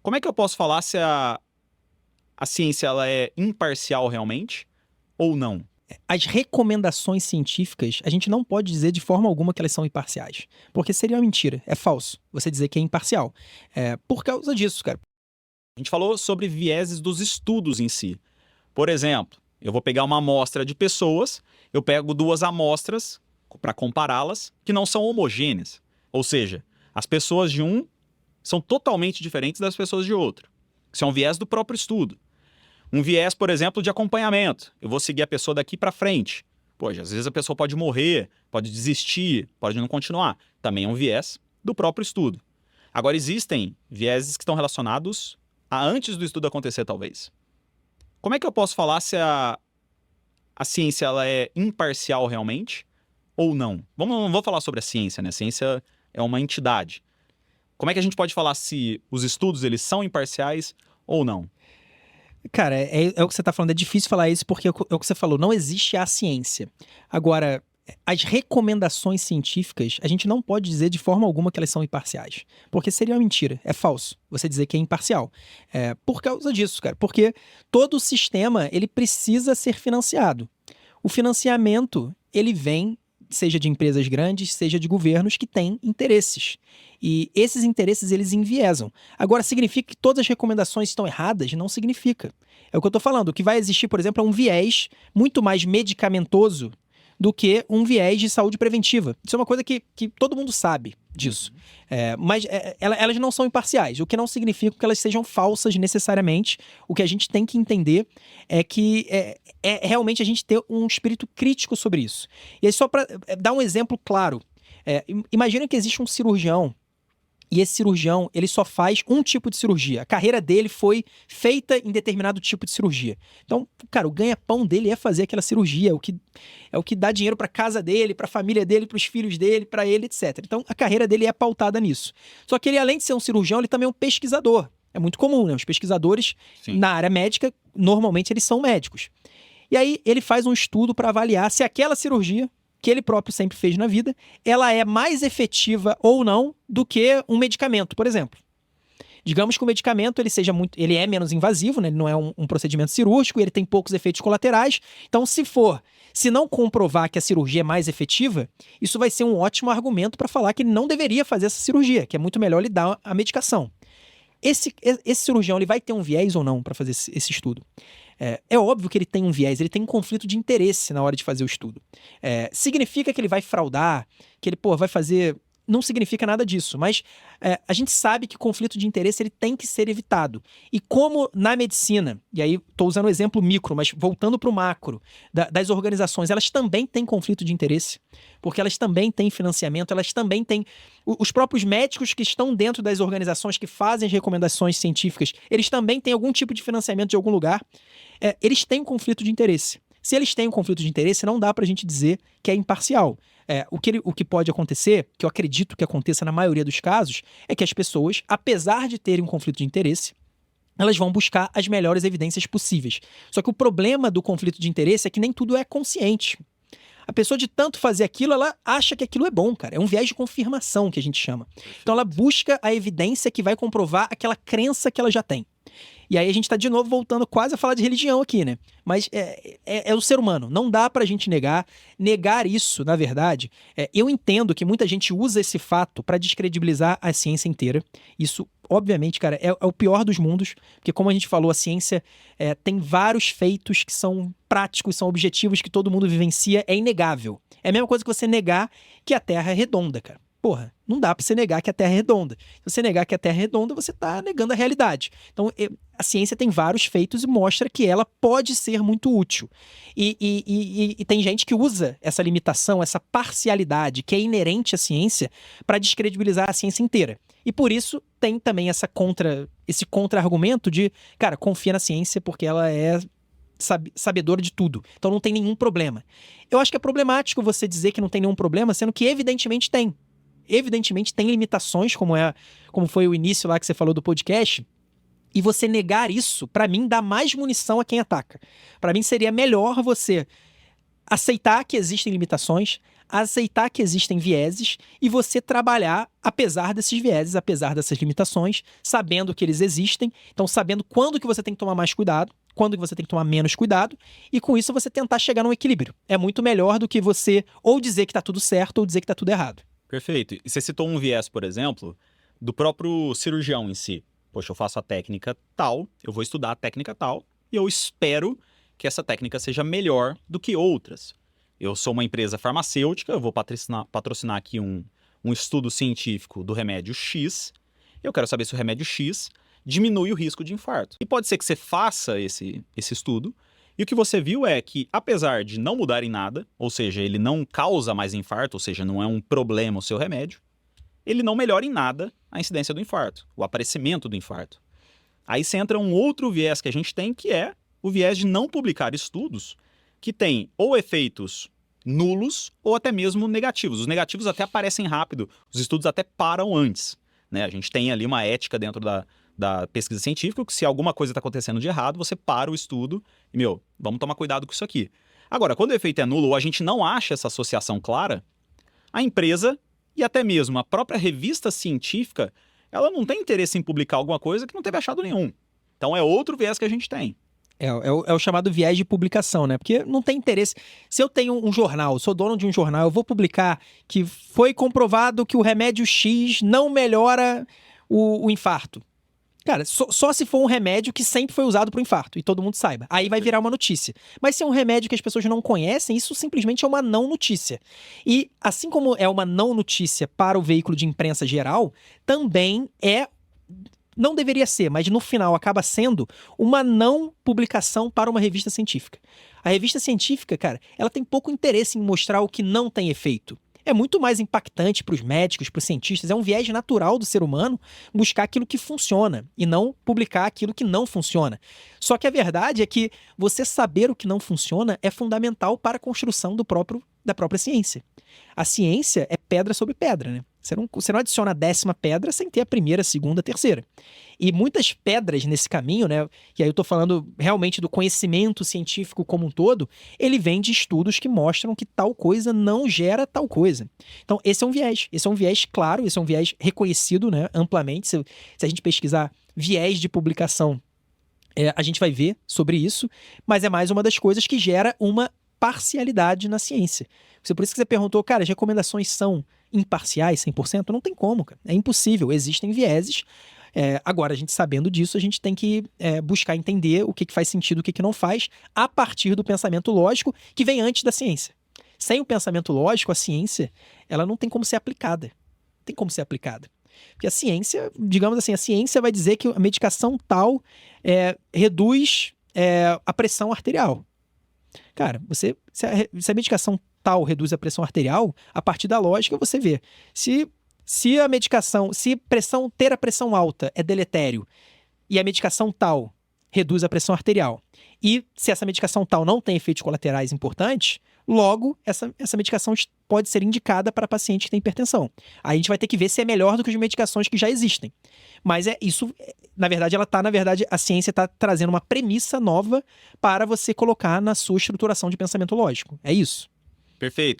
Como é que eu posso falar se a ciência ela é imparcial realmente ou não? As recomendações científicas, a gente não pode dizer de forma alguma que elas são imparciais. Porque seria uma mentira, é falso você dizer que é imparcial. Por causa disso, cara. A gente falou sobre vieses dos estudos em si. Por exemplo, eu vou pegar uma amostra de pessoas, eu pego duas amostras para compará-las que não são homogêneas. Ou seja, as pessoas de um são totalmente diferentes das pessoas de outro. Isso é um viés do próprio estudo. Um viés, por exemplo, de acompanhamento. Eu vou seguir a pessoa daqui para frente. Poxa, às vezes a pessoa pode morrer, pode desistir, pode não continuar. Também é um viés do próprio estudo. Agora, existem vieses que estão relacionados a antes do estudo acontecer, talvez. Como é que eu posso falar se a ciência ela é imparcial realmente ou não? Não vou falar sobre a ciência, né? A ciência é uma entidade. Como é que a gente pode falar se os estudos eles são imparciais ou não? Cara, é o que você tá falando, é difícil falar isso porque é o que você falou, não existe a ciência. Agora, as recomendações científicas, a gente não pode dizer de forma alguma que elas são imparciais. Porque seria uma mentira, é falso você dizer que é imparcial. Por causa disso, cara, porque todo o sistema, ele precisa ser financiado. O financiamento, ele vem, seja de empresas grandes, seja de governos que têm interesses. E esses interesses, eles enviesam. Agora, significa que todas as recomendações estão erradas? Não significa. É o que eu estou falando. O que vai existir, por exemplo, é um viés muito mais medicamentoso do que um viés de saúde preventiva. Isso é uma coisa que todo mundo sabe disso. Mas elas não são imparciais, o que não significa que elas sejam falsas necessariamente. O que a gente tem que entender é que realmente a gente ter um espírito crítico sobre isso. E aí, só para dar um exemplo claro, imagina que existe um cirurgião e esse cirurgião, ele só faz um tipo de cirurgia. A carreira dele foi feita em determinado tipo de cirurgia. Então, cara, o ganha-pão dele é fazer aquela cirurgia, é o que dá dinheiro para casa dele, para a família dele, para os filhos dele, para ele, etc. Então, a carreira dele é pautada nisso. Só que ele, além de ser um cirurgião, ele também é um pesquisador. É muito comum, né? Os pesquisadores na área médica, normalmente eles são médicos. E aí, ele faz um estudo para avaliar se aquela cirurgia que ele próprio sempre fez na vida, ela é mais efetiva ou não do que um medicamento, por exemplo. Digamos que o medicamento ele é menos invasivo, né? Ele não é um procedimento cirúrgico, ele tem poucos efeitos colaterais. Então, se não comprovar que a cirurgia é mais efetiva, isso vai ser um ótimo argumento para falar que ele não deveria fazer essa cirurgia, que é muito melhor lhe dar a medicação. Esse cirurgião ele vai ter um viés ou não para fazer esse estudo? É óbvio que ele tem um viés, ele tem um conflito de interesse na hora de fazer o estudo. Significa que ele vai fraudar, que ele vai fazer... Não significa nada disso, mas a gente sabe que conflito de interesse ele tem que ser evitado. E como na medicina, e aí estou usando o exemplo micro, mas voltando para o macro, das organizações, elas também têm conflito de interesse, porque elas também têm financiamento, elas também têm... Os próprios médicos que estão dentro das organizações que fazem as recomendações científicas, eles também têm algum tipo de financiamento de algum lugar, eles têm um conflito de interesse. Se eles têm um conflito de interesse, não dá para a gente dizer que é imparcial. O que pode acontecer, que eu acredito que aconteça na maioria dos casos, é que as pessoas, apesar de terem um conflito de interesse, elas vão buscar as melhores evidências possíveis. Só que o problema do conflito de interesse é que nem tudo é consciente. A pessoa de tanto fazer aquilo, ela acha que aquilo é bom, cara. É um viés de confirmação que a gente chama. Então ela busca a evidência que vai comprovar aquela crença que ela já tem. E aí a gente tá de novo voltando quase a falar de religião aqui, né? Mas é o ser humano, não dá pra gente negar. Negar isso, na verdade, eu entendo que muita gente usa esse fato pra descredibilizar a ciência inteira. Isso, obviamente, cara, é o pior dos mundos, porque como a gente falou, a ciência tem vários feitos que são práticos, são objetivos que todo mundo vivencia, é inegável. É a mesma coisa que você negar que a Terra é redonda, cara. Porra, não dá pra você negar que a Terra é redonda. Se você negar que a Terra é redonda, você tá negando a realidade. Então, a ciência tem vários feitos e mostra que ela pode ser muito útil. E tem gente que usa essa limitação, essa parcialidade que é inerente à ciência para descredibilizar a ciência inteira. E por isso tem também esse contra-argumento de, cara, confia na ciência porque ela é sabedora de tudo. Então não tem nenhum problema. Eu acho que é problemático você dizer que não tem nenhum problema, sendo que evidentemente tem. Evidentemente tem limitações, como foi o início lá que você falou do podcast, e você negar isso, pra mim, dá mais munição a quem ataca. Pra mim seria melhor você aceitar que existem limitações, a aceitar que existem vieses e você trabalhar apesar desses vieses, apesar dessas limitações, sabendo que eles existem, então sabendo quando que você tem que tomar mais cuidado, quando que você tem que tomar menos cuidado, e com isso você tentar chegar num equilíbrio. É muito melhor do que você ou dizer que tá tudo certo ou dizer que tá tudo errado. Perfeito. E você citou um viés, por exemplo, do próprio cirurgião em si. Poxa, eu faço a técnica tal, eu vou estudar a técnica tal, e eu espero que essa técnica seja melhor do que outras. Eu sou uma empresa farmacêutica, eu vou patrocinar aqui um estudo científico do remédio X, eu quero saber se o remédio X diminui o risco de infarto. E pode ser que você faça esse estudo, e o que você viu é que, apesar de não mudar em nada, ou seja, ele não causa mais infarto, ou seja, não é um problema o seu remédio, ele não melhora em nada a incidência do infarto, o aparecimento do infarto. Aí você entra um outro viés que a gente tem, que é o viés de não publicar estudos que têm ou efeitos nulos ou até mesmo negativos. Os negativos até aparecem rápido, os estudos até param antes, né? A gente tem ali uma ética dentro da pesquisa científica, que se alguma coisa está acontecendo de errado, você para o estudo e, vamos tomar cuidado com isso aqui. Agora, quando o efeito é nulo ou a gente não acha essa associação clara, a empresa e até mesmo a própria revista científica, ela não tem interesse em publicar alguma coisa que não teve achado nenhum. Então é outro viés que a gente tem. É o chamado viés de publicação, né? Porque não tem interesse. Se eu tenho um jornal, sou dono de um jornal, eu vou publicar que foi comprovado que o remédio X não melhora o infarto. Cara, só se for um remédio que sempre foi usado para o infarto e todo mundo saiba. Aí vai virar uma notícia. Mas se é um remédio que as pessoas não conhecem, isso simplesmente é uma não notícia. E assim como é uma não notícia para o veículo de imprensa geral, também não deveria ser, mas no final acaba sendo uma não publicação para uma revista científica. A revista científica, cara, ela tem pouco interesse em mostrar o que não tem efeito. É muito mais impactante para os médicos, para os cientistas, é um viés natural do ser humano buscar aquilo que funciona e não publicar aquilo que não funciona. Só que a verdade é que você saber o que não funciona é fundamental para a construção da própria ciência. A ciência é pedra sobre pedra, né? Você não adiciona a 10ª pedra sem ter a primeira, a segunda, a terceira. E muitas pedras nesse caminho, né? E aí eu tô falando realmente do conhecimento científico como um todo, ele vem de estudos que mostram que tal coisa não gera tal coisa. Então, esse é um viés claro, esse é um viés reconhecido, né, amplamente. Se a gente pesquisar viés de publicação, a gente vai ver sobre isso, mas é mais uma das coisas que gera uma parcialidade na ciência. Por isso que você perguntou, cara, as recomendações são imparciais, 100%? Não tem como, cara. É impossível. Existem vieses. Agora, a gente sabendo disso, a gente tem que buscar entender o que faz sentido, o que não faz, a partir do pensamento lógico que vem antes da ciência. Sem o pensamento lógico, a ciência, ela não tem como ser aplicada. Não tem como ser aplicada. Porque a ciência, digamos assim, a ciência vai dizer que a medicação tal reduz a pressão arterial. Cara, se a medicação tal reduz a pressão arterial, a partir da lógica você vê. Se a medicação, ter a pressão alta é deletério e a medicação tal reduz a pressão arterial, e se essa medicação tal não tem efeitos colaterais importantes, logo essa medicação pode ser indicada para paciente que tem hipertensão. Aí a gente vai ter que ver se é melhor do que as medicações que já existem. Mas na verdade, a ciência está trazendo uma premissa nova para você colocar na sua estruturação de pensamento lógico. É isso. Perfeito.